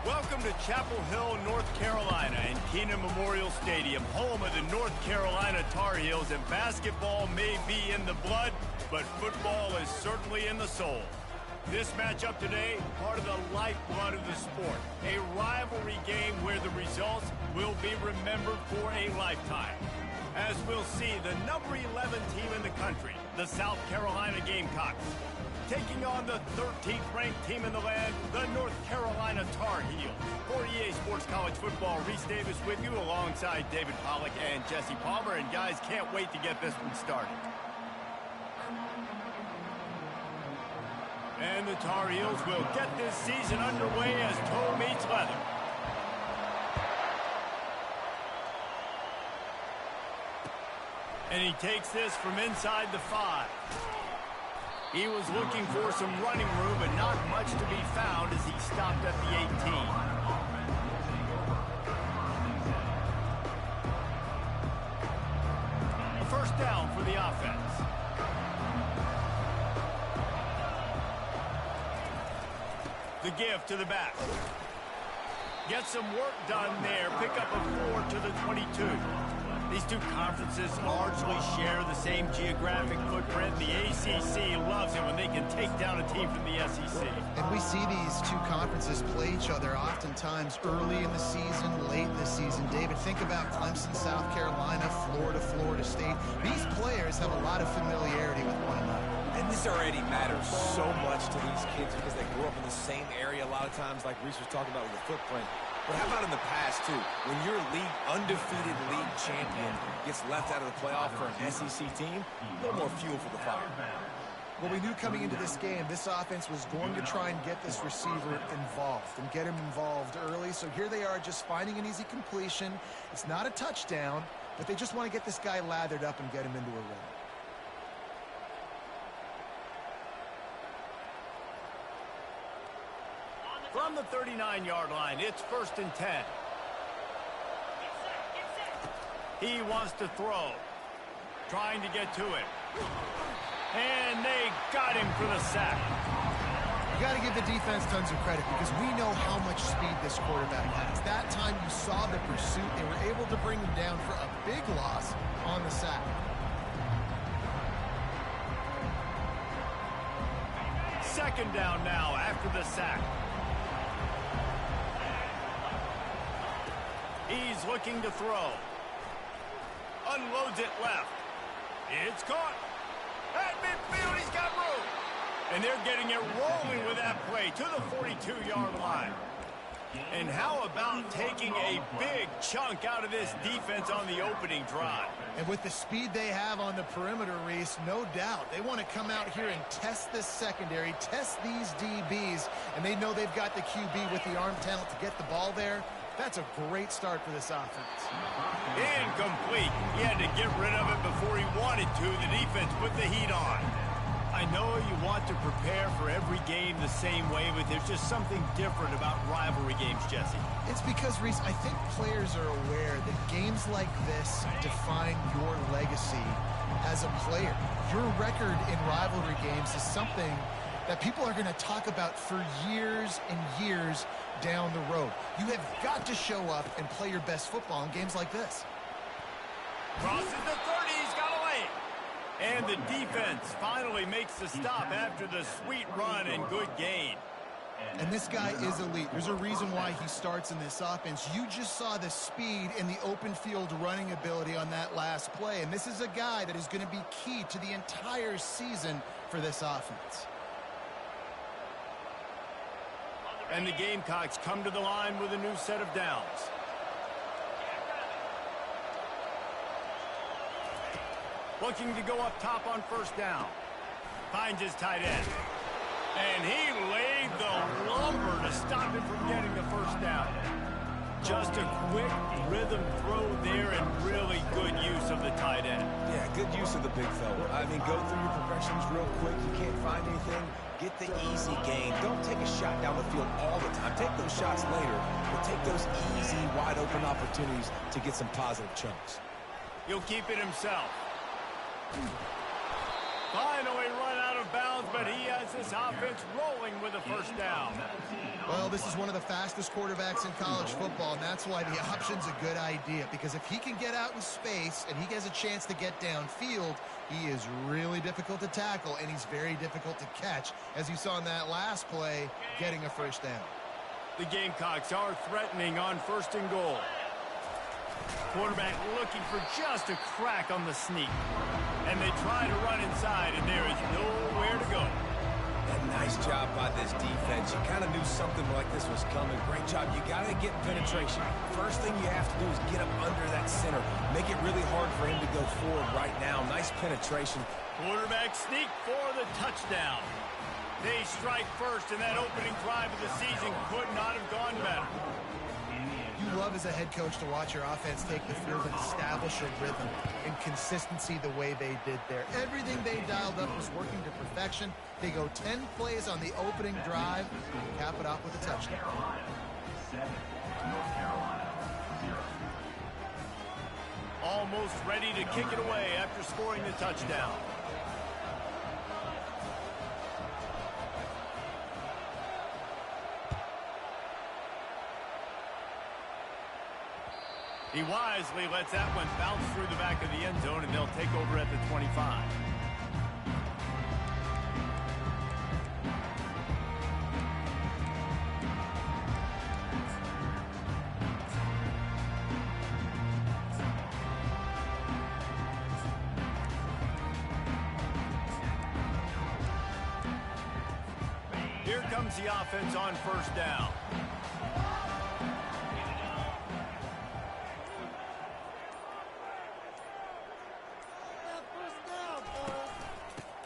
Welcome to Chapel Hill, North Carolina, and Keenan Memorial Stadium, home of the North Carolina Tar Heels, and basketball may be in the blood, but football is certainly in the soul. This matchup today, part of the lifeblood of the sport, a rivalry game where the results will be remembered for a lifetime. As we'll see, the number 11 team in the country, the South Carolina Gamecocks, taking on the 13th ranked team in the land, the North Carolina Tar Heels. For EA Sports College Football, Reese Davis with you alongside David Pollack and Jesse Palmer. And guys, can't wait to get this one started. And the Tar Heels will get this season underway as toe meets leather. And he takes this from inside the 5. He was looking for some running room, but not much to be found as he stopped at the 18. A first down for the offense. The give to the back. Get some work done there. Pick up a 4 to the 22. These two conferences largely share the same geographic footprint. The ACC loves it when they can take down a team from the SEC. And we see these two conferences play each other oftentimes early in the season, late in the season. David, think about Clemson, South Carolina, Florida, Florida State. These players have a lot of familiarity with one another. And this already matters so much to these kids because they grew up in the same area a lot of times, like Reese was talking about with the footprint. But how about in the past, too? When your undefeated league champion gets left out of the playoff for an SEC team, a little more fuel for the fire. Well, we knew coming into this game, this offense was going to try and get this receiver involved and get him involved early. So here they are just finding an easy completion. It's not a touchdown, but they just want to get this guy lathered up and get him into a run. From the 39-yard line, it's 1st and 10. He wants to throw. Trying to get to it. And they got him for the sack. You got to give the defense tons of credit because we know how much speed this quarterback has. That time you saw the pursuit. They were able to bring him down for a big loss on the sack. Second down now after the sack. He's looking to throw. Unloads it left. It's caught. At midfield, he's got room. And they're getting it rolling with that play to the 42-yard line. And how about taking a big chunk out of this defense on the opening drive? And with the speed they have on the perimeter, Reese, no doubt, they want to come out here and test this secondary, test these DBs, and they know they've got the QB with the arm talent to get the ball there. That's a great start for this offense. Incomplete. He had to get rid of it before he wanted to. The defense put the heat on. I know you want to prepare for every game the same way, but there's just something different about rivalry games, Jesse. It's because, Reese, I think players are aware that games like this define your legacy as a player. Your record in rivalry games is something that people are going to talk about for years and years down the road. You have got to show up and play your best football in games like this. Crosses the 30, he's got a lane. And the defense finally makes the stop after the sweet run and good gain. And this guy is elite. There's a reason why he starts in this offense. You just saw the speed and the open field running ability on that last play. And this is a guy that is going to be key to the entire season for this offense. And the Gamecocks come to the line with a new set of downs. Looking to go up top on first down. Finds his tight end. And he laid the lumber to stop him from getting the first down. Just a quick rhythm throw there and really good use of the tight end. Yeah, good use of the big fella. I mean, go through your progressions real quick. You can't find anything. Get the easy gain. Don't take a shot down the field all the time. Take those shots later, but take those easy, wide-open opportunities to get some positive chunks. He'll keep it himself. Finally run out of bounds, but he has this offense rolling with a first down. Well, this is one of the fastest quarterbacks in college football, and that's why the option's a good idea, because if he can get out in space and he has a chance to get downfield, he is really difficult to tackle, and he's very difficult to catch, as you saw in that last play, getting a first down. The Gamecocks are threatening on 1st and goal. Quarterback looking for just a crack on the sneak. And they try to run inside, and there is nowhere to go. And nice job by this defense. You kind of knew something like this was coming. Great job. You got to get penetration. First thing you have to do is get up under that center. Make it really hard for him to go forward right now. Nice penetration. Quarterback sneak for the touchdown. They strike first, and that opening drive of the season could not have gone better. You love as a head coach to watch your offense take the field and establish a rhythm and consistency the way they did there. Everything they dialed up was working to perfection. They go 10 plays on the opening drive and cap it off with a touchdown. Almost ready to kick it away after scoring the touchdown. He wisely lets that one bounce through the back of the end zone, and they'll take over at the 25. Here comes the offense on 1st down.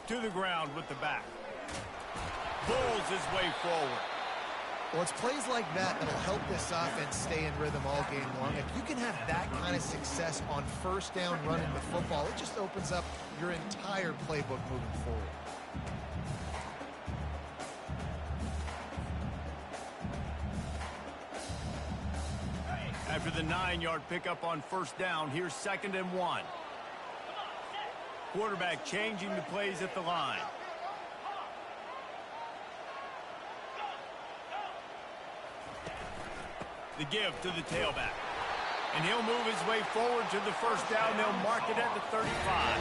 To the ground with the back. Pulls his way forward. Well, it's plays like that that'll help this offense stay in rhythm all game long. If you can have that kind of success on 1st down running the football, it just opens up your entire playbook moving forward. After the 9-yard pickup on 1st down, here's 2nd and 1. Quarterback changing the plays at the line. The give to the tailback. And he'll move his way forward to the 1st down. They'll mark it at the 35.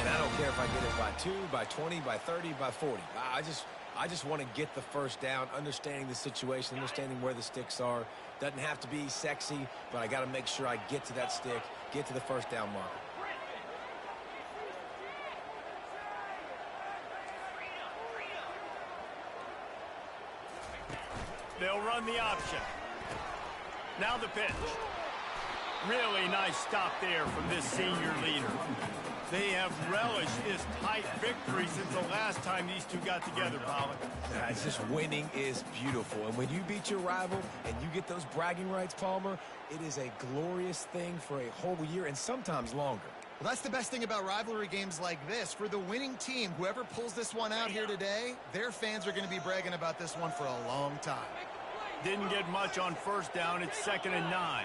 And I don't care if I get it by 2, by 20, by 30, by 40. I just want to get the 1st down, understanding the situation, understanding where the sticks are. Doesn't have to be sexy, but I got to make sure I get to that stick, get to the 1st down mark. They'll run the option. Now the pitch. Really nice stop there from this senior leader. They have relished this tight victory since the last time these two got together, Pollock. It's just winning is beautiful. And when you beat your rival and you get those bragging rights, Palmer, it is a glorious thing for a whole year and sometimes longer. Well, that's the best thing about rivalry games like this. For the winning team, whoever pulls this one out here today, their fans are going to be bragging about this one for a long time. Didn't get much on 1st down. It's 2nd and 9.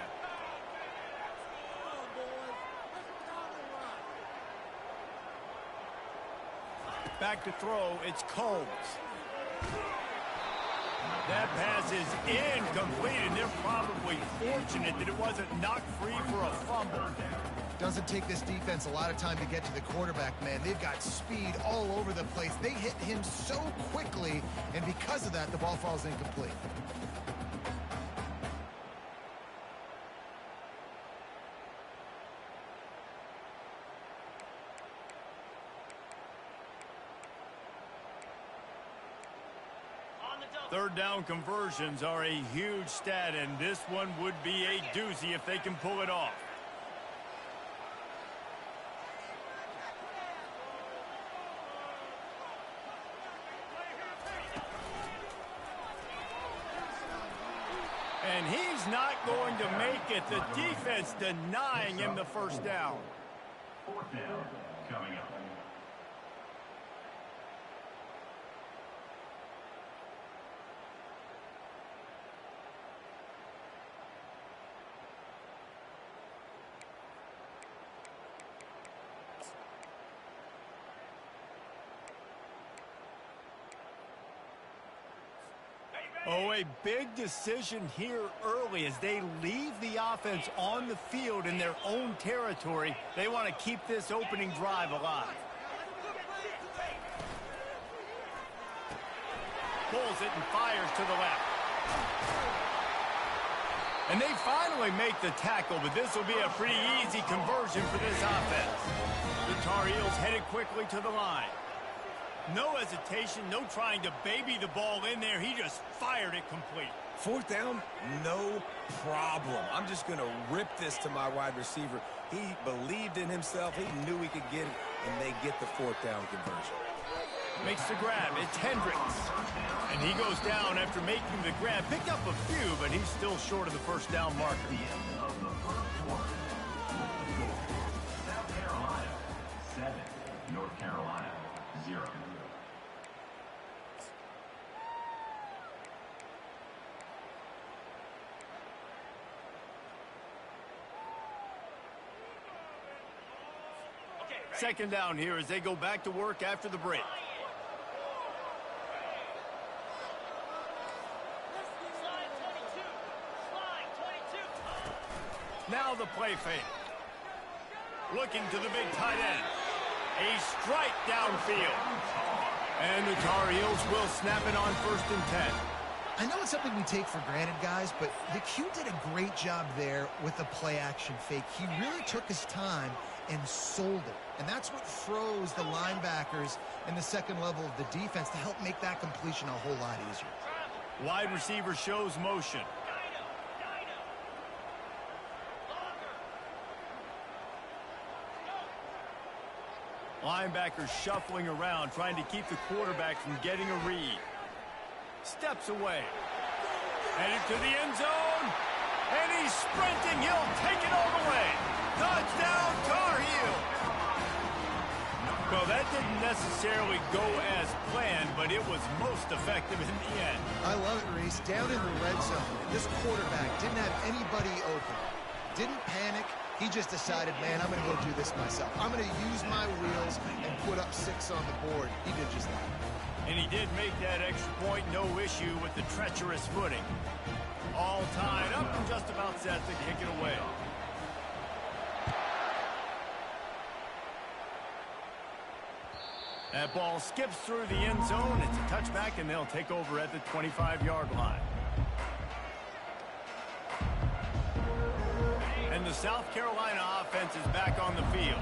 Back to throw, it's Combs. That pass is incomplete, and they're probably fortunate that it wasn't knocked free for a fumble. Doesn't take this defense a lot of time to get to the quarterback, man. They've got speed all over the place. They hit him so quickly, and because of that, the ball falls incomplete. Third down conversions are a huge stat, and this one would be a doozy if they can pull it off. And he's not going to make it. The defense denying him the 1st down. 4th down coming up. Oh, a big decision here early as they leave the offense on the field in their own territory. They want to keep this opening drive alive. Pulls it and fires to the left. And they finally make the tackle, but this will be a pretty easy conversion for this offense. The Tar Heels headed quickly to the line. No hesitation, no trying to baby the ball in there. He just fired it complete. Fourth down, no problem. I'm just going to rip this to my wide receiver. He believed in himself. He knew he could get it, and they get the fourth down conversion. Makes the grab. It's Hendricks. And he goes down after making the grab. Picked up a few, but he's still short of the first down marker. South Carolina 7, North Carolina 0. Second down here as they go back to work after the break. Now the play fake. Looking to the big tight end. A strike downfield. And the Tar Heels will snap it on 1st and 10. I know it's something we take for granted, guys, but the Q did a great job there with the play action fake. He really took his time and sold it. And that's what froze the linebackers in the second level of the defense to help make that completion a whole lot easier. Wide receiver shows motion. Linebackers shuffling around, trying to keep the quarterback from getting a read. Steps away. Headed to the end zone. And he's sprinting. He'll take it all the way. Touchdown, Tar Heels. Well, that didn't necessarily go as planned, but it was most effective in the end. I love it, Reese. Down in the red zone, this quarterback didn't have anybody open. Didn't panic. He just decided, man, I'm going to go do this myself. I'm going to use my wheels and put up 6 on the board. He did just that. And he did make that extra point, no issue with the treacherous footing. All tied up and just about set to kick it away. That ball skips through the end zone. It's a touchback, and they'll take over at the 25-yard line. And the South Carolina offense is back on the field.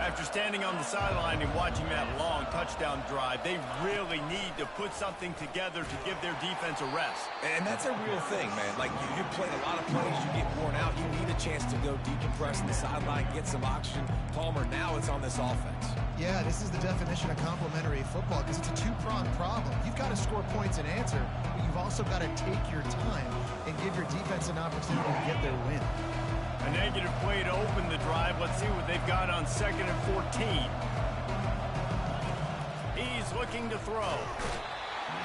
After standing on the sideline and watching that long touchdown drive, they really need to put something together to give their defense a rest. And that's a real thing, man. Like, you played a lot of plays, you get worn out, you need a chance to go decompress in the sideline, get some oxygen. Palmer, now it's on this offense. Yeah, this is the definition of complementary football because it's a two-pronged problem. You've got to score points and answer, but you've also got to take your time and give your defense an opportunity to get their win. A negative play to open the drive. Let's see what they've got on 2nd and 14. He's looking to throw.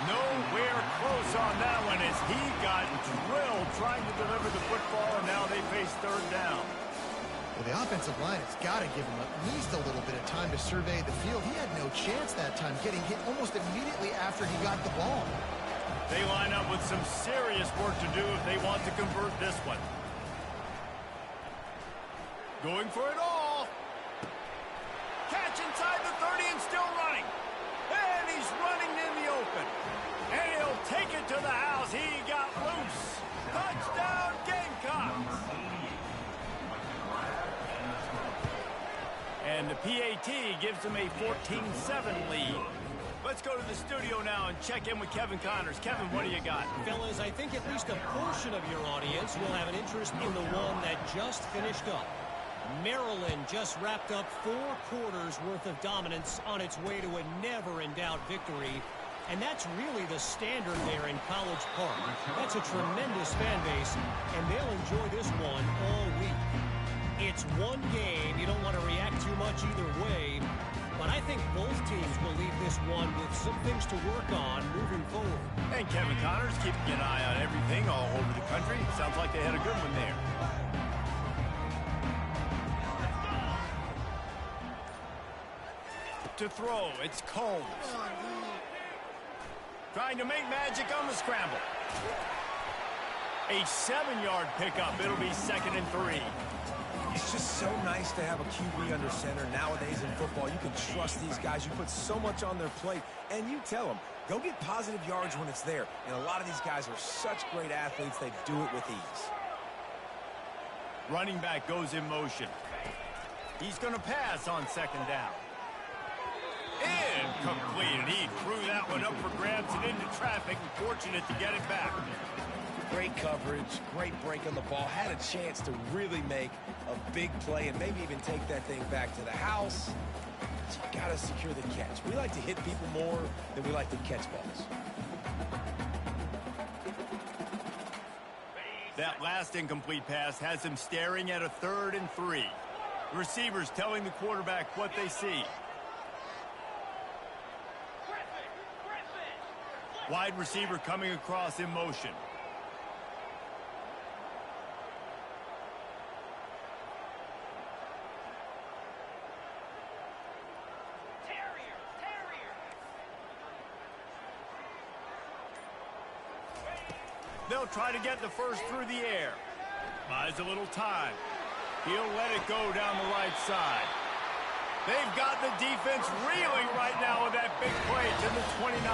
Nowhere close on that one as he got drilled trying to deliver the football, and now they face 3rd down. Well, the offensive line has got to give him at least a little bit of time to survey the field. He had no chance that time, getting hit almost immediately after he got the ball. They line up with some serious work to do if they want to convert this one. Going for it all. Catch inside the 30 and still running. And he's running in the open. And he'll take it to the house. He got loose. Touchdown, Gamecocks. And the PAT gives them a 14-7 lead. Let's go to the studio now and check in with Kevin Connors. Kevin, what do you got? Fellas, I think at least a portion of your audience will have an interest in the one that just finished up. Maryland just wrapped up 4 quarters worth of dominance on its way to a never-in-doubt victory. And that's really the standard there in College Park. That's a tremendous fan base, and they'll enjoy this one all week. It's one game. You don't want to react too much either way. But I think both teams will leave this one with some things to work on moving forward. And Kevin Connors keeping an eye on everything all over the country. Sounds like they had a good one there. To throw, it's Combs. Trying to make magic on the scramble. A 7-yard pickup. It'll be 2nd and 3. It's just so nice to have a QB under center. Nowadays in football, you can trust these guys. You put so much on their plate, and you tell them, go get positive yards when it's there. And a lot of these guys are such great athletes, they do it with ease. Running back goes in motion. He's going to pass on 2nd down. Incomplete. He threw that one up for grabs and into traffic. Fortunate to get it back. Great coverage, great break on the ball. Had a chance to really make a big play and maybe even take that thing back to the house. But you got to secure the catch. We like to hit people more than we like to catch balls. That last incomplete pass has him staring at a 3rd and 3. The receiver's telling the quarterback what they see. Wide receiver coming across in motion. They'll try to get the first through the air. Buys a little time. He'll let it go down the right side. They've got the defense reeling right now with that big play to the 29.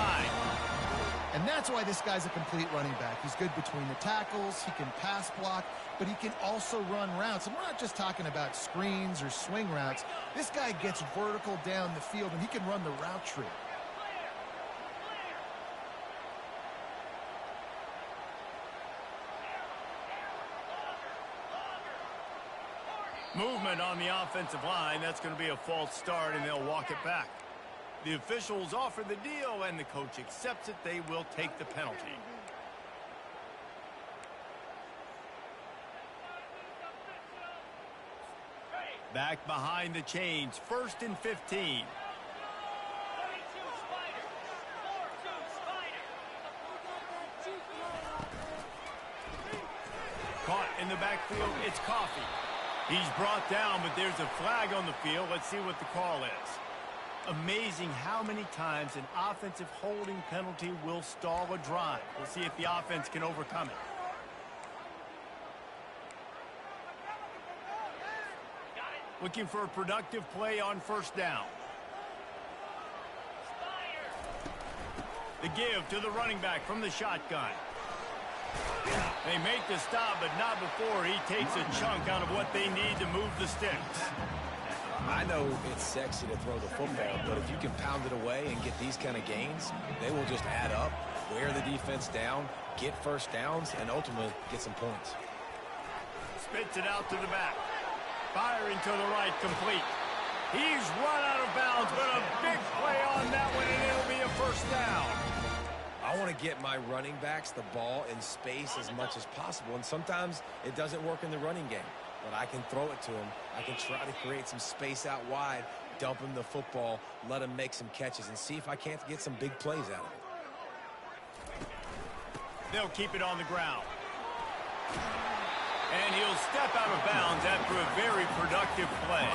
And that's why this guy's a complete running back. He's good between the tackles, he can pass block, but he can also run routes. And we're not just talking about screens or swing routes. This guy gets vertical down the field, and he can run the route tree. Movement on the offensive line. That's going to be a false start, and they'll walk it back. The officials offer the deal, and the coach accepts it. They will take the penalty. Back behind the chains, 1st and 15. Caught in the backfield, it's Coffee. He's brought down, but there's a flag on the field. Let's see what the call is. Amazing how many times an offensive holding penalty will stall a drive. We'll see if the offense can overcome it. Looking for a productive play on 1st down. The give to the running back from the shotgun. They make the stop, but not before he takes a chunk out of what they need to move the sticks. I know it's sexy to throw the football, but if you can pound it away and get these kind of gains, they will just add up, wear the defense down, get 1st downs, and ultimately get some points. Spits it out to the back. Firing to the right, complete. He's run out of bounds, but a big play on that one, and it'll be a 1st down. I want to get my running backs the ball in space as much as possible, and sometimes it doesn't work in the running game. But I can throw it to him. I can try to create some space out wide, dump him the football, let him make some catches, and see if I can't get some big plays out of it. They'll keep it on the ground. And he'll step out of bounds after a very productive play.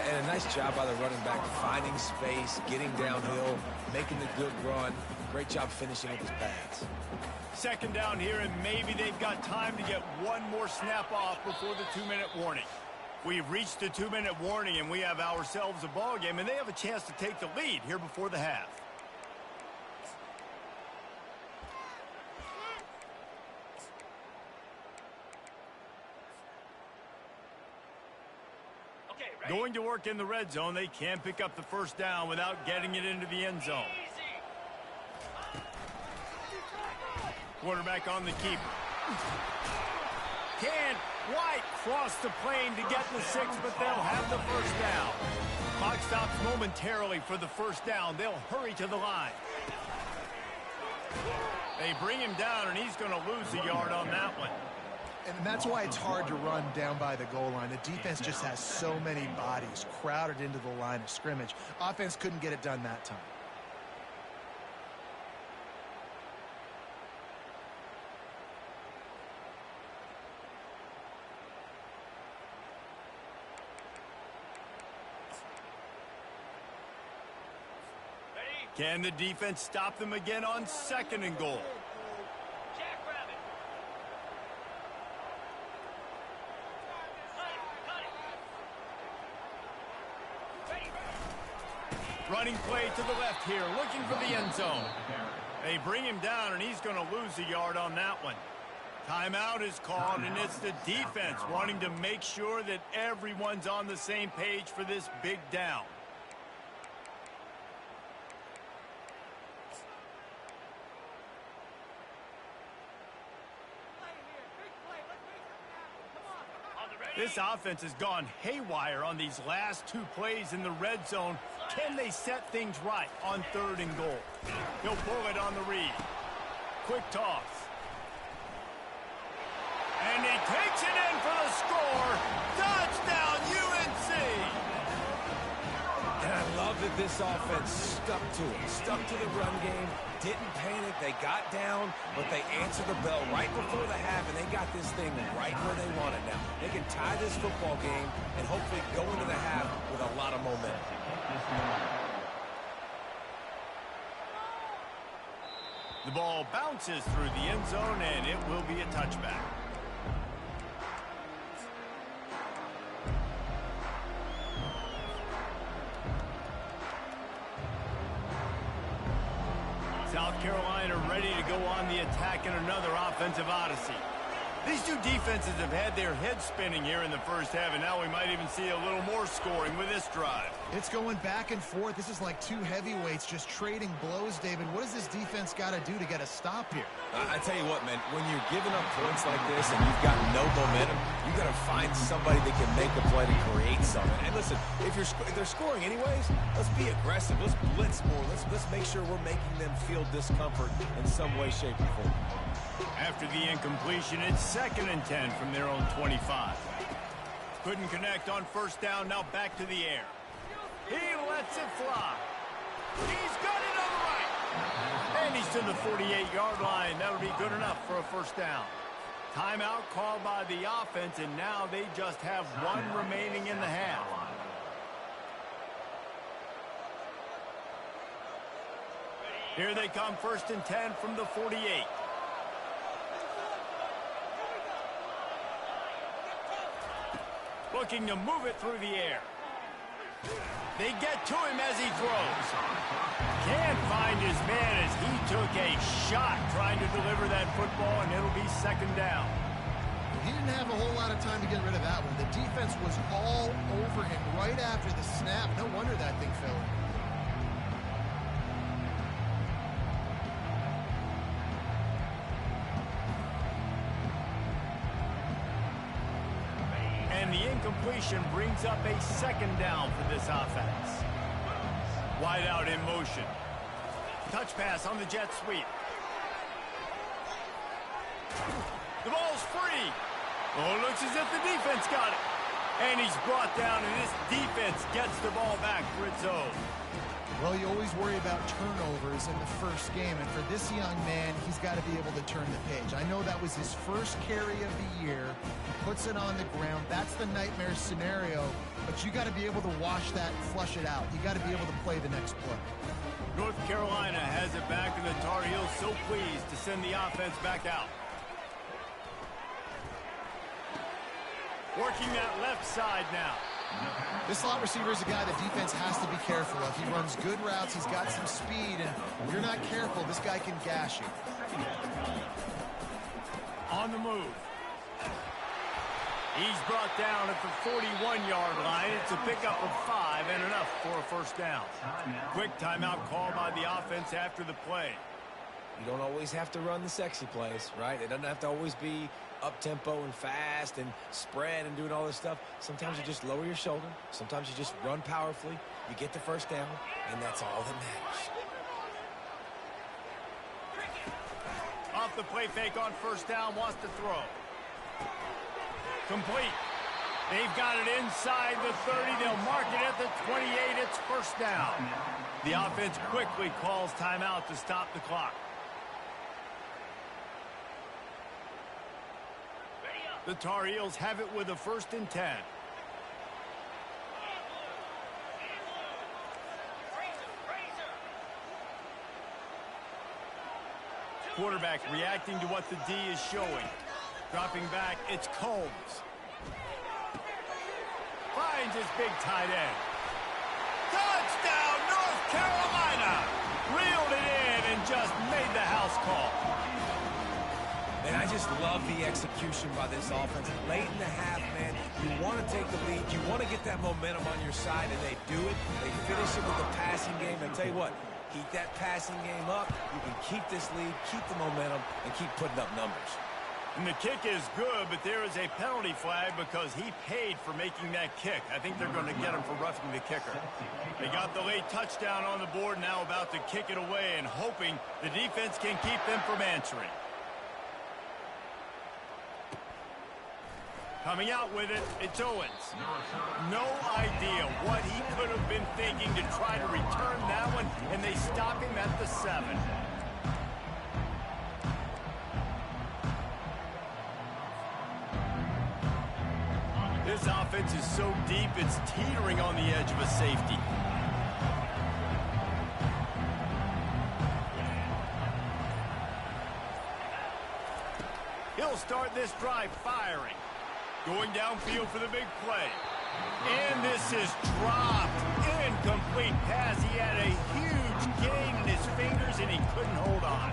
And a nice job by the running back, finding space, getting downhill, making the good run. Great job finishing with his pads. 2nd down here, and maybe they've got time to get one more snap off before the 2-minute warning. We've reached the 2-minute warning, and we have ourselves a ball game, and they have a chance to take the lead here before the half. Going to work in the red zone. They can't pick up the 1st down without getting it into the end zone. Quarterback on the keeper. Can't quite cross the plane to get the 6, but they'll have the 1st down. Clock stops momentarily for the 1st down. They'll hurry to the line. They bring him down, and he's going to lose a yard on that one. And that's why it's hard to run down by the goal line. The defense just has so many bodies crowded into the line of scrimmage. Offense couldn't get it done that time. Ready? Can the defense stop them again on 2nd and goal? Running play to the left here, looking for the end zone. They bring him down, and he's going to lose a yard on that one. Timeout is called, and it's the defense wanting to make sure that everyone's on the same page for this big down. This offense has gone haywire on these last 2 plays in the red zone. Can they set things right on 3rd and goal? He'll pull it on the read. Quick toss. And he takes it in for the score. Touchdown, UNC! And I love that this offense stuck to it. Stuck to the run game. Didn't panic. They got down, but they answered the bell right before the half, and they got this thing right where they want it now. They can tie this football game and hopefully go into the half with a lot of momentum. The ball bounces through the end zone, and it will be a touchback. South Carolina ready to go on the attack in another offensive odyssey. These two defenses have had their heads spinning here in the first half, and now we might even see a little more scoring with this drive. It's going back and forth. This is like two heavyweights just trading blows, David. What does this defense got to do to get a stop here? I tell you what, man, when you're giving up points like this and you've got no momentum, you got to find somebody that can make a play to create something. And listen, if they're scoring anyways, let's be aggressive. Let's blitz more. Let's make sure we're making them feel discomfort in some way, shape, or form. After the incompletion, it's 2nd and 10 from their own 25. Couldn't connect on 1st down, now back to the air. He lets it fly. He's got it on the right. And he's to the 48-yard line. That'll be good enough for a 1st down. Timeout called by the offense, and now they just have 1 remaining in the half. Here they come, 1st and 10 from the 48. Looking to move it through the air. They get to him as he throws. Can't find his man as he took a shot trying to deliver that football, and it'll be 2nd down. He didn't have a whole lot of time to get rid of that one. The defense was all over him right after the snap. No wonder that thing fell. And the incompletion brings up a 2nd down for this offense. Wide out in motion. Touch pass on the jet sweep. The ball's free. Oh, it looks as if the defense got it. And he's brought down, and this defense gets the ball back for its own. Well, you always worry about turnovers in the first game, and for this young man, he's got to be able to turn the page. I know that was his first carry of the year. He puts it on the ground. That's the nightmare scenario, but you got to be able to wash that and flush it out. You got to be able to play the next play. North Carolina has it back, and the Tar Heels so pleased to send the offense back out. Working that left side now. This slot receiver is a guy the defense has to be careful of. He runs good routes. He's got some speed, and if you're not careful, this guy can gash you. On the move. He's brought down at the 41-yard line. It's a pickup of 5 and enough for a 1st down. Quick timeout called by the offense after the play. You don't always have to run the sexy plays, right? It doesn't have to always be up-tempo and fast and spread and doing all this stuff. Sometimes you just lower your shoulder. Sometimes you just run powerfully. You get the 1st down, and that's all that matters. Off the play fake on 1st down, wants to throw. Complete. They've got it inside the 30. They'll mark it at the 28. It's 1st down. The offense quickly calls timeout to stop the clock. The Tar Heels have it with a 1st and 10. Quarterback reacting to what the D is showing. Dropping back, it's Combs. Finds his big tight end. Touchdown, North Carolina! Reeled it in and just made the house call. And I just love the execution by this offense. Late in the half, man, you want to take the lead. You want to get that momentum on your side, and they do it. They finish it with the passing game. And tell you what, keep that passing game up. You can keep this lead, keep the momentum, and keep putting up numbers. And the kick is good, but there is a penalty flag because he paid for making that kick. I think they're going to get him for roughing the kicker. They got the late touchdown on the board, now about to kick it away and hoping the defense can keep them from answering. Coming out with it, it's Owens. No idea what he could have been thinking to try to return that one, and they stop him at the 7. This offense is so deep, it's teetering on the edge of a safety. He'll start this drive firing. Going downfield for the big play. And this is dropped. Incomplete pass. He had a huge gain in his fingers, and he couldn't hold on.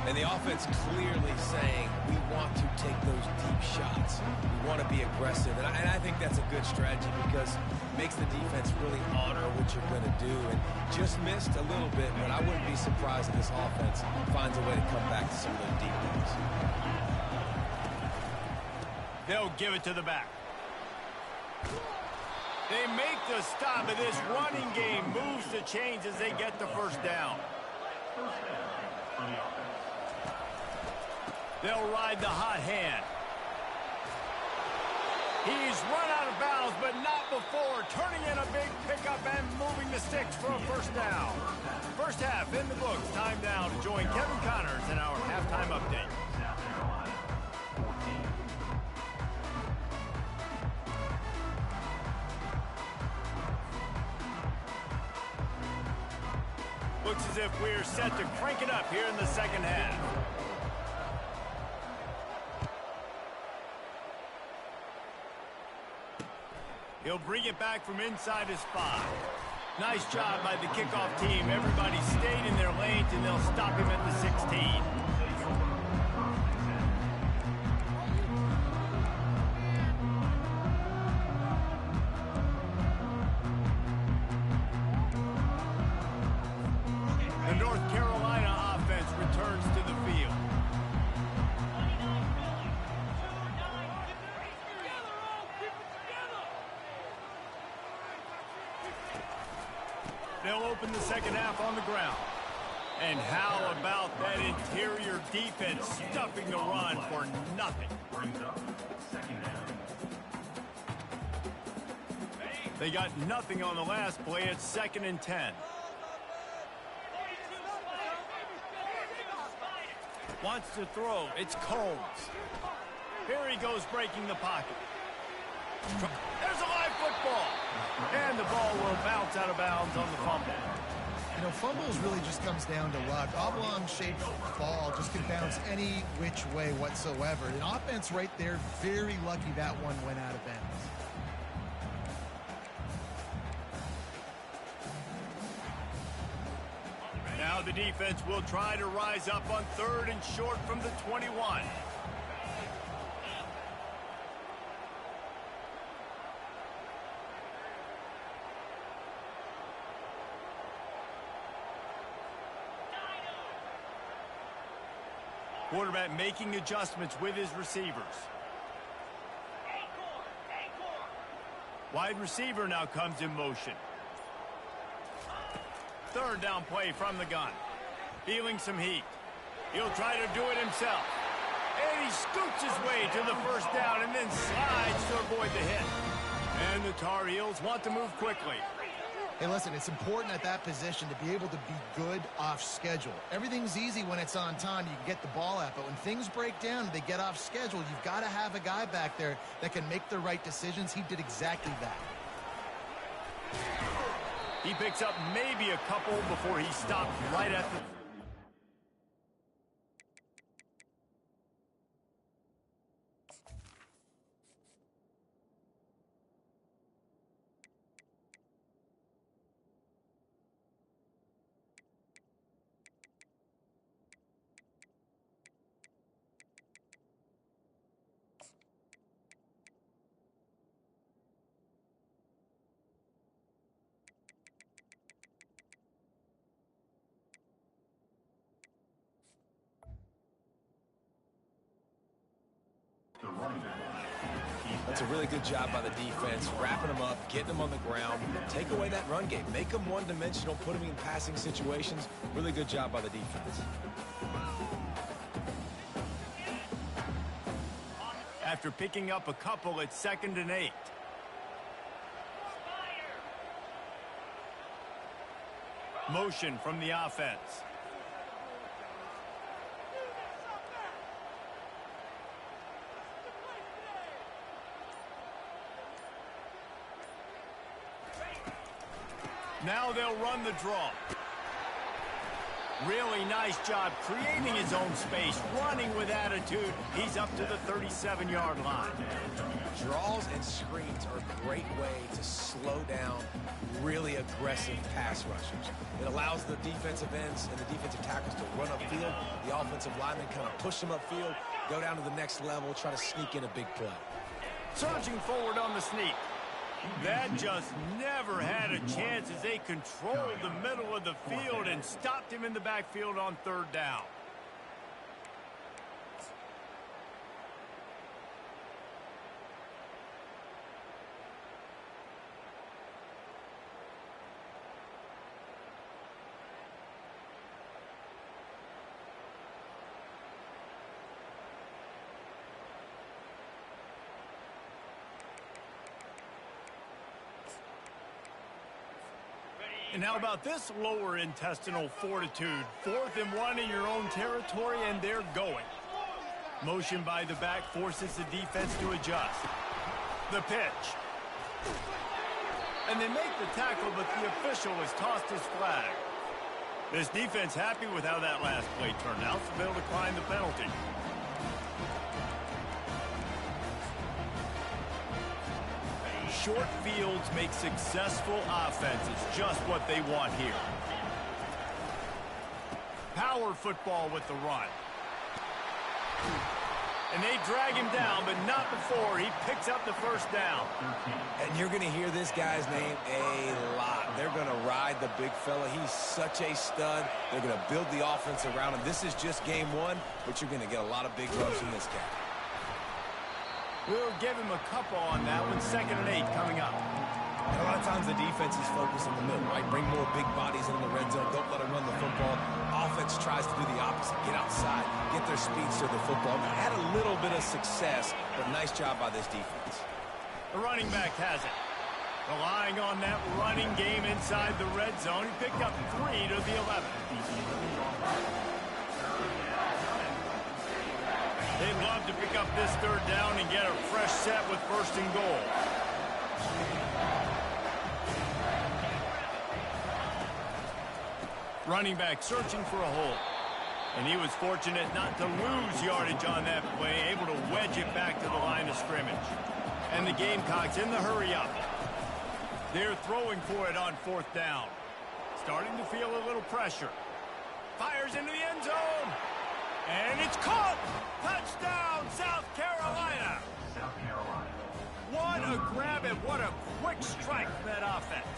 And the offense clearly saying, we want to take those deep shots. We want to be aggressive. And I think that's a good strategy because it makes the defense really honor what you're going to do. And just missed a little bit, but I wouldn't be surprised if this offense finds a way to come back to some of those deep ones. They'll give it to the back. They make the stop, and this running game moves the chains as they get the first down. They'll ride the hot hand. He's run out of bounds, but not before. Turning in a big pickup and moving the sticks for a first down. First half in the books. Time now to join Kevin Connors in our halftime update. Looks as if we're set to crank it up here in the second half. He'll bring it back from inside his 5. Nice job by the kickoff team. Everybody stayed in their lanes, and they'll stop him at the 16. The North Carolina offense returns to the field. They'll open the second half on the ground. And how about that interior defense stuffing the run for nothing? They got nothing on the last play. It's 2nd and 10. Wants to throw. It's Combs. Here he goes breaking the pocket. There's a live football. And the ball will bounce out of bounds on the fumble. You know, fumbles really just comes down to luck. Oblong-shaped ball just can bounce any which way whatsoever. The offense right there, very lucky that one went out of bounds. Now the defense will try to rise up on 3rd and short from the 21. Quarterback making adjustments with his receivers. Wide receiver now comes in motion. 3rd down play from the gun. Feeling some heat. He'll try to do it himself. And he scoots his way to the first down and then slides to avoid the hit. And the Tar Heels want to move quickly. Hey, listen, it's important at that position to be able to be good off schedule. Everything's easy when it's on time. You can get the ball out. But when things break down, they get off schedule. You've got to have a guy back there that can make the right decisions. He did exactly that. He picks up maybe a couple before he stopped right at the... It's a really good job by the defense, wrapping them up, getting them on the ground, take away that run game, make them one-dimensional, put them in passing situations. Really good job by the defense. After picking up a couple, it's 2nd and 8. Motion from the offense. Now they'll run the draw. Really nice job creating his own space, running with attitude. He's up to the 37-yard line. Draws and screens are a great way to slow down really aggressive pass rushers. It allows the defensive ends and the defensive tackles to run upfield. The offensive linemen kind of push them upfield, go down to the next level, try to sneak in a big play. Surging forward on the sneak. That just never had a chance as they controlled the middle of the field and stopped him in the backfield on 3rd down. And how about this lower intestinal fortitude? 4th and 1 in your own territory, and they're going. Motion by the back forces the defense to adjust. The pitch. And they make the tackle, but the official has tossed his flag. This defense happy with how that last play turned out, so they'll decline the penalty. Short fields make successful offenses, just what they want here. Power football with the run. And they drag him down, but not before he picks up the 1st down. And you're going to hear this guy's name a lot. They're going to ride the big fella. He's such a stud. They're going to build the offense around him. This is just game 1, but you're going to get a lot of big runs from this guy. We'll give him a couple on that one. 2nd and 8 coming up. And a lot of times the defense is focused in the middle, right? Bring more big bodies into the red zone. Don't let them run the football. Offense tries to do the opposite. Get outside. Get their speeds to the football. They had a little bit of success, but nice job by this defense. The running back has it. Relying on that running game inside the red zone. He picked up 3 to the 11. They'd love to pick up this 3rd down and get a fresh set with 1st and goal. Running back searching for a hole. And he was fortunate not to lose yardage on that play, able to wedge it back to the line of scrimmage. And the Gamecocks in the hurry up. They're throwing for it on 4th down. Starting to feel a little pressure. Fires into the end zone. And it's caught! Touchdown, South Carolina! South Carolina. What a grab and what a quick strike from that offense.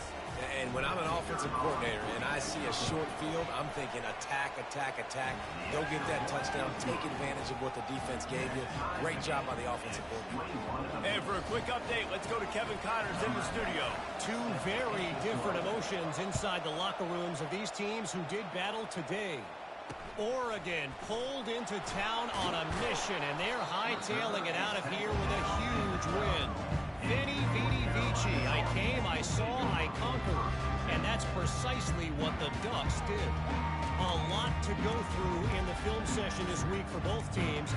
And when I'm an offensive coordinator and I see a short field, I'm thinking attack, attack, attack. Go get that touchdown. Take advantage of what the defense gave you. Great job by the offensive coordinator. And for a quick update, let's go to Kevin Connors in the studio. 2 very different emotions inside the locker rooms of these teams who did battle today. Oregon pulled into town on a mission, and they're hightailing it out of here with a huge win. Veni, vidi, vici. I came, I saw, I conquered. And that's precisely what the Ducks did. A lot to go through in the film session this week for both teams.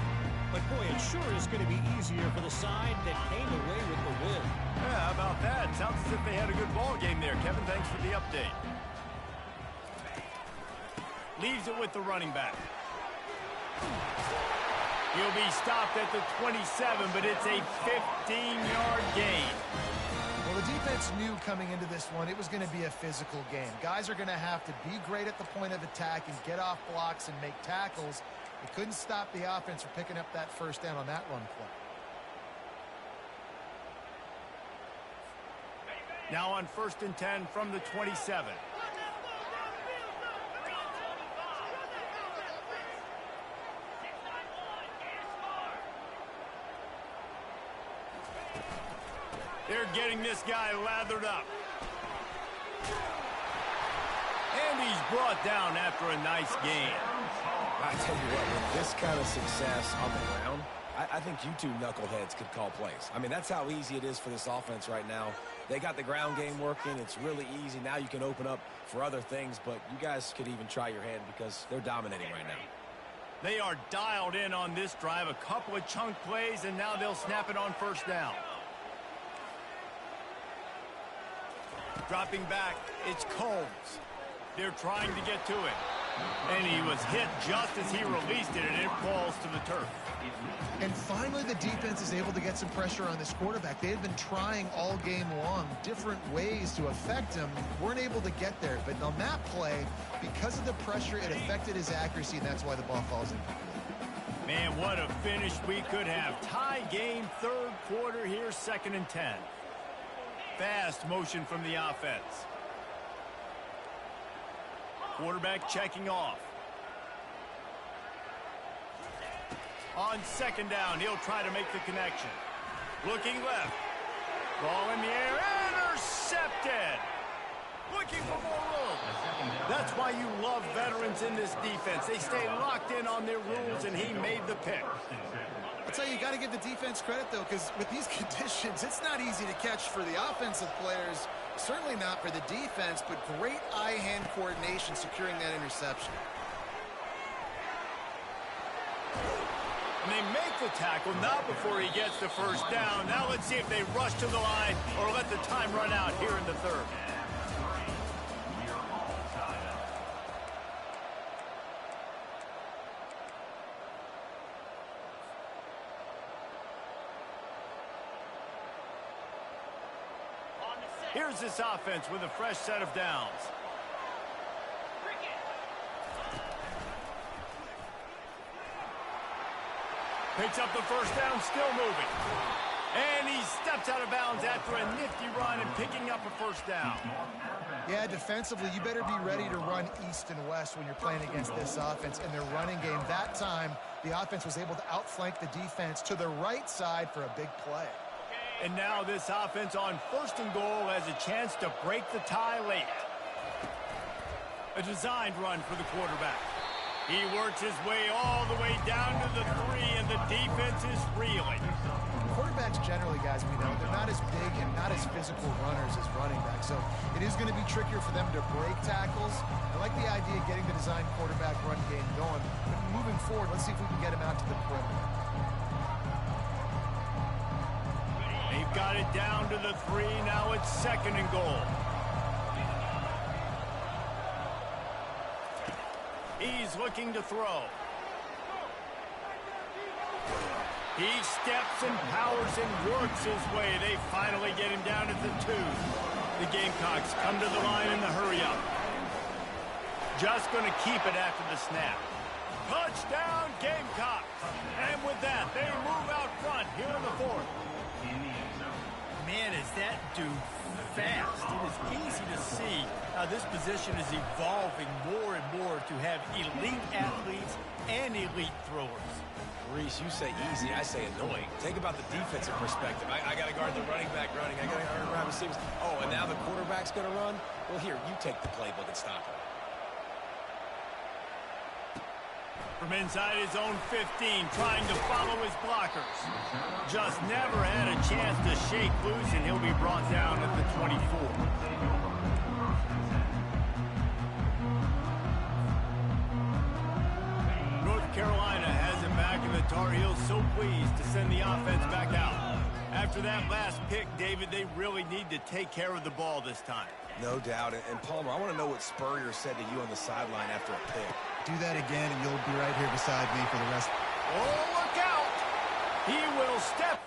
But, boy, it sure is going to be easier for the side that came away with the win. Yeah, how about that? Sounds as if they had a good ball game there. Kevin, thanks for the update. Leaves it with the running back. He'll be stopped at the 27, but it's a 15-yard gain. Well, the defense knew coming into this one it was going to be a physical game. Guys are going to have to be great at the point of attack and get off blocks and make tackles. They couldn't stop the offense from picking up that 1st down on that run play. Now on 1st and 10 from the 27. They're getting this guy lathered up. And he's brought down after a nice gain. I tell you what, with this kind of success on the ground, I think you two knuckleheads could call plays. I mean, that's how easy it is for this offense right now. They got the ground game working. It's really easy. Now you can open up for other things, but you guys could even try your hand because they're dominating right now. They are dialed in on this drive. A couple of chunk plays, and now they'll snap it on first down. Dropping back, it's Combs. They're trying to get to it. And he was hit just as he released it, and it falls to the turf. And finally, the defense is able to get some pressure on this quarterback. They had been trying all game long different ways to affect him. Weren't able to get there. But on that play, because of the pressure, it affected his accuracy, and that's why the ball falls incomplete. Man, what a finish we could have. Tie game, third quarter here, 2nd and 10. Fast motion from the offense. Quarterback checking off. On 2nd down, he'll try to make the connection. Looking left. Ball in the air, intercepted. Looking for more room. That's why you love veterans in this defense. They stay locked in on their rules, and he made the pick. I'll tell you got to give the defense credit, though, because with these conditions, it's not easy to catch for the offensive players. Certainly not for the defense, but great eye-hand coordination securing that interception. And they make the tackle, not before he gets the first down. Now let's see if they rush to the line or let the time run out here in the third. Here's this offense with a fresh set of downs. Picks up the first down, still moving. And he steps out of bounds after a nifty run and picking up a first down. Yeah, defensively, you better be ready to run east and west when you're playing against this offense. In their running game, that time, the offense was able to outflank the defense to the right side for a big play. And now this offense on 1st and goal has a chance to break the tie late. A designed run for the quarterback. He works his way all the way down to the 3, and the defense is reeling. Quarterbacks generally, guys, we know, they're not as big and not as physical runners as running backs. So it is going to be trickier for them to break tackles. I like the idea of getting the designed quarterback run game going. But moving forward, let's see if we can get him out to the perimeter. They've got it down to the 3. Now it's 2nd and goal. He's looking to throw. He steps and powers and works his way. They finally get him down at the 2. The Gamecocks come to the line in the hurry-up. Just going to keep it after the snap. Touchdown, Gamecocks! And with that, they move out front here in the 4th. Man, is that dude fast. It is easy to see how this position is evolving more and more to have elite athletes and elite throwers. Reese, you say easy, I say annoying. Think about the defensive perspective. I got to guard the running back running. I got to guard the wide receivers. Oh, and now the quarterback's going to run? Well, here, you take the playbook and stop him. From inside his own 15, trying to follow his blockers. Just never had a chance to shake loose, and he'll be brought down at the 24. North Carolina has him back, and the Tar Heels so pleased to send the offense back out. After that last pick, David, they really need to take care of the ball this time. No doubt. And Palmer, I want to know what Spurrier said to you on the sideline after a pick. Do that again, and you'll be right here beside me for the rest. Oh, look out! He will step.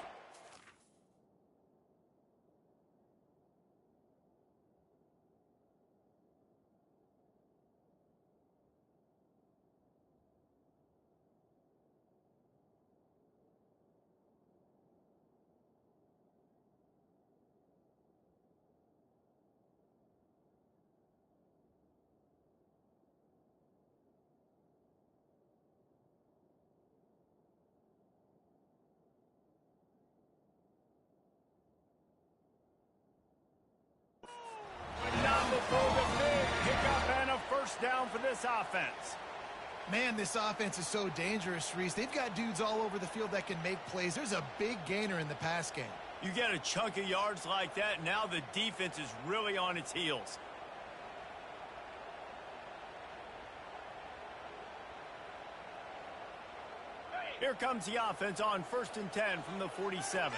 for the big pickup and a first down for this offense. Man, this offense is so dangerous, Reese. They've got dudes all over the field that can make plays. There's a big gainer in the pass game. You get a chunk of yards like that, now the defense is really on its heels. Here comes the offense on 1st and 10 from the 47.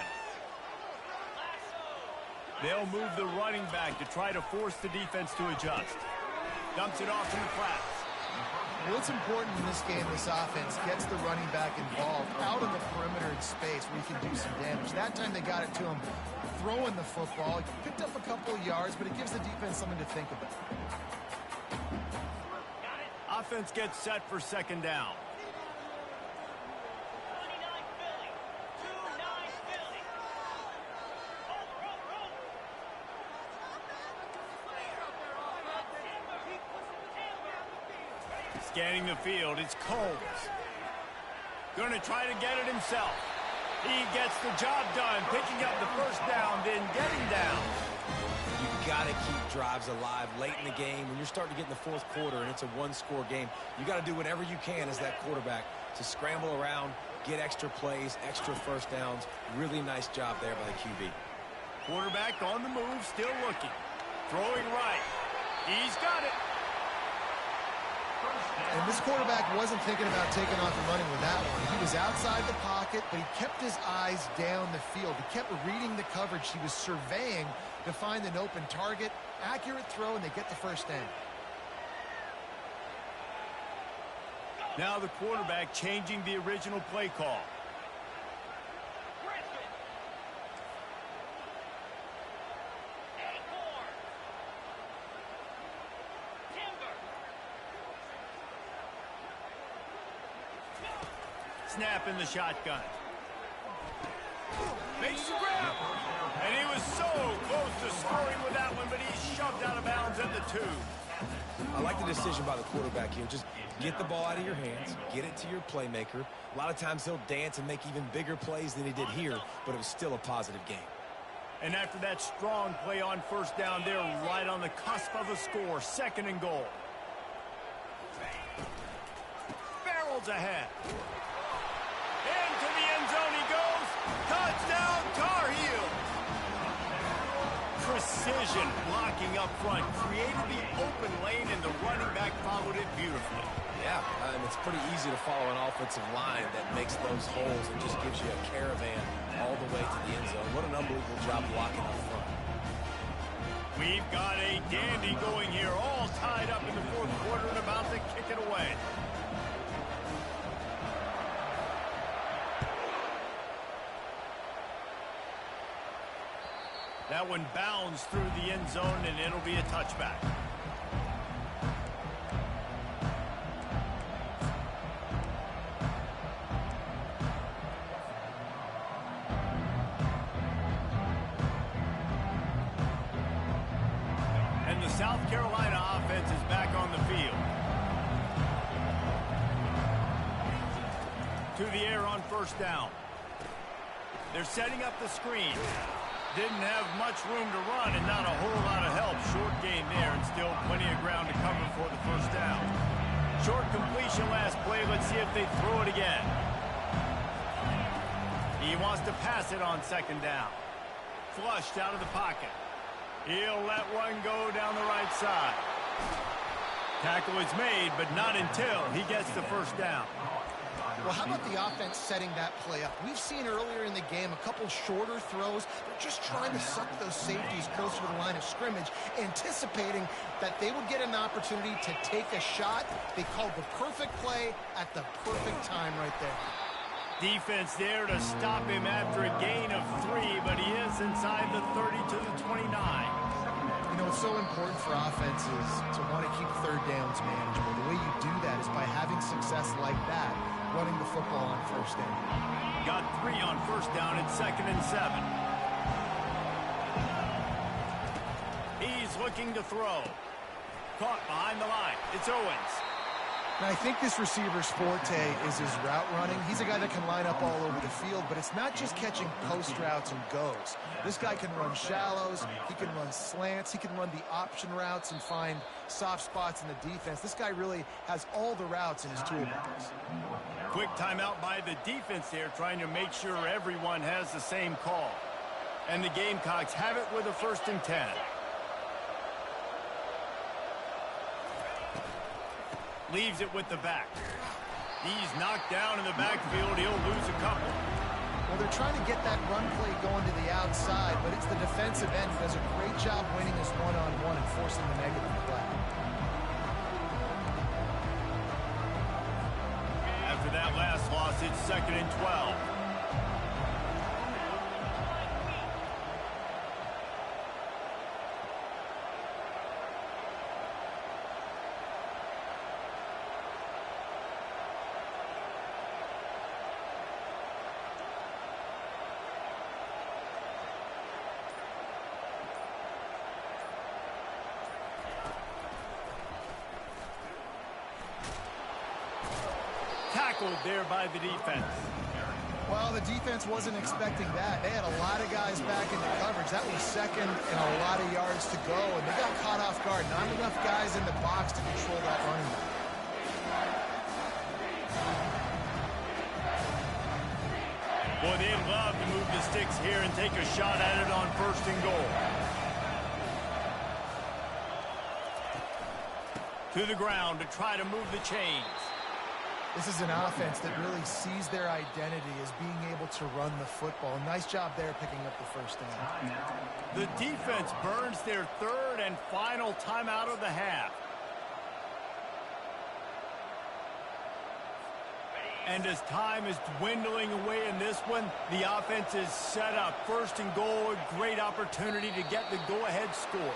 They'll move the running back to try to force the defense to adjust. Dumps it off in the flats. What's important in this game, this offense gets the running back involved out of the perimeter in space where he can do some damage. That time they got it to him throwing the football. He picked up a couple of yards, but it gives the defense something to think about. Offense gets set for 2nd down. Scanning the field, it's Combs. Going to try to get it himself. He gets the job done, picking up the first down, then getting down. You got to keep drives alive late in the game. When you're starting to get in the 4th quarter and it's a one-score game, you got to do whatever you can as that quarterback to scramble around, get extra plays, extra first downs. Really nice job there by the QB. Quarterback on the move, still looking. Throwing right. He's got it. And this quarterback wasn't thinking about taking off and running with that one. He was outside the pocket, but he kept his eyes down the field. He kept reading the coverage. He was surveying to find an open target. Accurate throw, and they get the first down. Now the quarterback changing the original play call. Snap in the shotgun. Makes the grab. And he was so close to scoring with that one, but he's shoved out of bounds at the 2. I like the decision by the quarterback here. Just get the ball out of your hands, get it to your playmaker. A lot of times he'll dance and make even bigger plays than he did here, but it was still a positive game. And after that strong play on first down, they're right on the cusp of a score. 2nd and goal. Barrels ahead. Into the end zone he goes. Touchdown, Tar Heels. Precision blocking up front created the open lane, and the running back followed it beautifully. Yeah, and it's pretty easy to follow an offensive line that makes those holes and just gives you a caravan all the way to the end zone. What an unbelievable job blocking up front. We've got a dandy going here, all tied up in the 4th quarter and about to kick it away. That one bounds through the end zone, and it'll be a touchback. And the South Carolina offense is back on the field. To the air on first down. They're setting up the screen. Didn't have much room to run and not a whole lot of help. Short gain there and still plenty of ground to cover for the first down. Short completion last play. Let's see if they throw it again. He wants to pass it on 2nd down. Flushed out of the pocket. He'll let one go down the right side. Tackle is made, but not until he gets the first down. Well, how about the offense setting that play up? We've seen earlier in the game a couple shorter throws. They're just trying to suck those safeties closer to the line of scrimmage, anticipating that they would get an opportunity to take a shot. They called the perfect play at the perfect time right there. Defense there to stop him after a gain of 3, but he is inside the 30 to the 29. You know, it's so important for offenses to want to keep 3rd downs manageable. The way you do that is by having success like that, running the football on first down. Got 3 on first down at 2nd and 7. He's looking to throw. Caught behind the line. It's Owens. And I think this receiver's forte is his route running. He's a guy that can line up all over the field, but it's not just catching post routes and goes. This guy can run shallows, he can run slants, he can run the option routes and find soft spots in the defense. This guy really has all the routes in his toolbox. Quick timeout by the defense there, trying to make sure everyone has the same call. And the Gamecocks have it with a 1st and 10. Leaves it with the back. He's knocked down in the backfield. He'll lose a couple. Well, they're trying to get that run play going to the outside, but it's the defensive end who does a great job winning this one-on-one and forcing the negative play. After that last loss, it's 2nd and 12. Tackled there by the defense. Well, the defense wasn't expecting that. They had a lot of guys back in the coverage. That was 2nd and a lot of yards to go, and they got caught off guard. Not enough guys in the box to control that running back. Boy, they'd love to move the sticks here and take a shot at it on 1st and goal. To the ground to try to move the chains. This is an offense that really sees their identity as being able to run the football. Nice job there picking up the 1st down. The defense burns their 3rd and final timeout of the half. And as time is dwindling away in this one, the offense is set up. 1st and goal, a great opportunity to get the go-ahead score.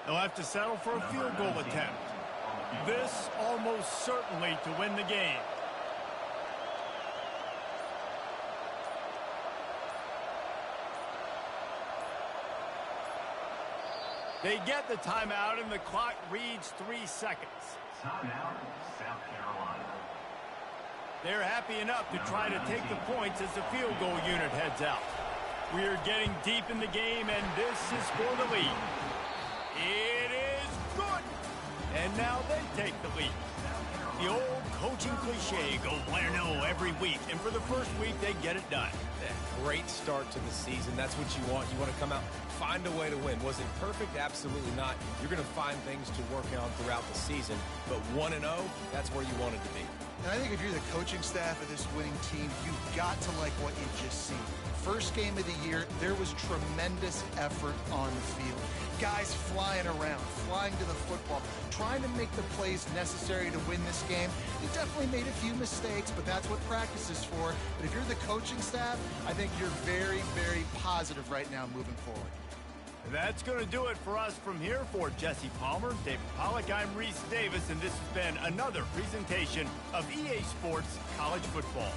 They'll have to settle for a field goal attempt. This almost certainly to win the game. They get the timeout and the clock reads 3 seconds. Timeout, South Carolina. They're happy enough to try to take the points as the field goal unit heads out. We are getting deep in the game, and this is for the lead. It is good. And now they take the lead. The old coaching cliche, go 1-0 every week. And for the first week, they get it done. Great start to the season. That's what you want. You want to come out, find a way to win. Was it perfect? Absolutely not. You're going to find things to work on throughout the season. But 1-0, that's where you want it to be. And I think if you're the coaching staff of this winning team, you've got to like what you just seen. First game of the year, there was tremendous effort on the field. Guys flying around, flying to the football, trying to make the plays necessary to win this game. They definitely made a few mistakes, but that's what practice is for. But if you're the coaching staff, I think you're very, very positive right now moving forward. That's going to do it for us from here. For Jesse Palmer, David Pollack, I'm Reese Davis, and this has been another presentation of EA Sports College Football.